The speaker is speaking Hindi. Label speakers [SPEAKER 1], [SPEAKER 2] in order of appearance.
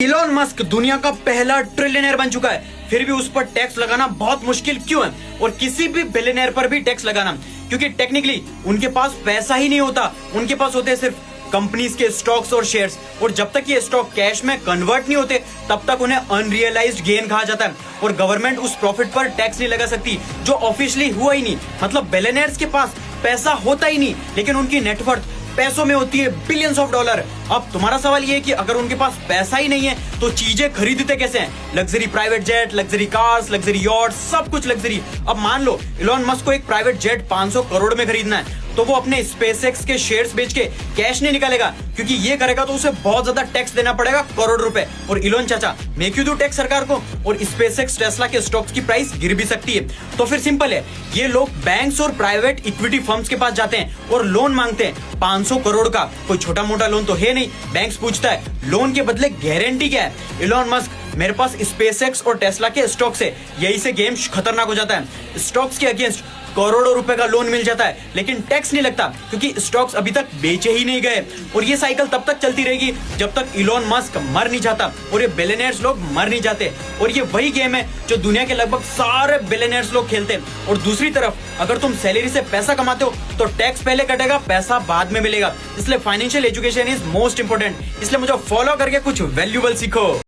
[SPEAKER 1] इलॉन मस्क दुनिया का पहला ट्रिलियनर बन चुका है, फिर भी उस पर टैक्स लगाना बहुत मुश्किल क्यों है? और किसी भी बिलियनर पर भी टैक्स लगाना, क्योंकि टेक्निकली उनके पास पैसा ही नहीं होता, उनके पास होते हैं सिर्फ कंपनीज के स्टॉक्स और शेयर्स। और जब तक ये स्टॉक कैश में कन्वर्ट नहीं होते तब तक उन्हें अनरियलाइज्ड गेन कहा जाता है और गवर्नमेंट उस प्रॉफिट पर टैक्स नहीं लगा सकती, जो ऑफिशियली हुआ ही नहीं। मतलब बिलियनर्स के पास पैसा होता ही नहीं, लेकिन उनकी नेटवर्थ पैसों में होती है, बिलियंस ऑफ डॉलर। अब तुम्हारा सवाल ये है कि अगर उनके पास पैसा ही नहीं है तो चीजें खरीदते कैसे हैं? Luxury private jet, luxury cars, luxury yacht, सब कुछ लग्जरी। अब मान लो इलॉन मस्क को एक प्राइवेट जेट 500 करोड़ में खरीदना है, तो वो अपने स्पेसएक्स के शेयर्स बेच के कैश नहीं निकालेगा, क्योंकि ये करेगा तो उसे बहुत ज्यादा टैक्स देना पड़ेगा, करोड़ रुपए। और इलॉन चाचा मैं क्यों दूं टैक्स सरकार को? और स्पेसएक्स टेस्ला के स्टॉक्स की प्राइस गिर भी सकती है। तो फिर सिंपल है, ये लोग बैंक्स और प्राइवेट इक्विटी फर्म्स के पास जाते हैं और लोन मांगते हैं 500 करोड़ का। कोई छोटा मोटा लोन तो है नहीं। बैंक्स पूछता है लोन के बदले गारंटी क्या है? इलॉन मस्क मेरे पास स्पेसएक्स और टेस्ला के स्टॉक्स है, यही से गेम खतरनाक हो जाता है। स्टॉक्स के अगेंस्ट करोड़ों रुपए का लोन मिल जाता है, लेकिन टैक्स नहीं लगता क्योंकि स्टॉक्स अभी तक बेचे ही नहीं गए। और ये साइकिल तब तक चलती रहेगी जब तक इलॉन मस्क मर नहीं जाता और ये बिलियनर्स लोग मर नहीं जाते। और ये वही गेम है जो दुनिया के लगभग सारे बिलियनर्स लोग खेलते हैं। और दूसरी तरफ अगर तुम सैलरी से पैसा कमाते हो तो टैक्स पहले कटेगा, पैसा बाद में मिलेगा। इसलिए financial education is most important. इसलिए मुझे फॉलो करके कुछ वैल्यूबल सीखो।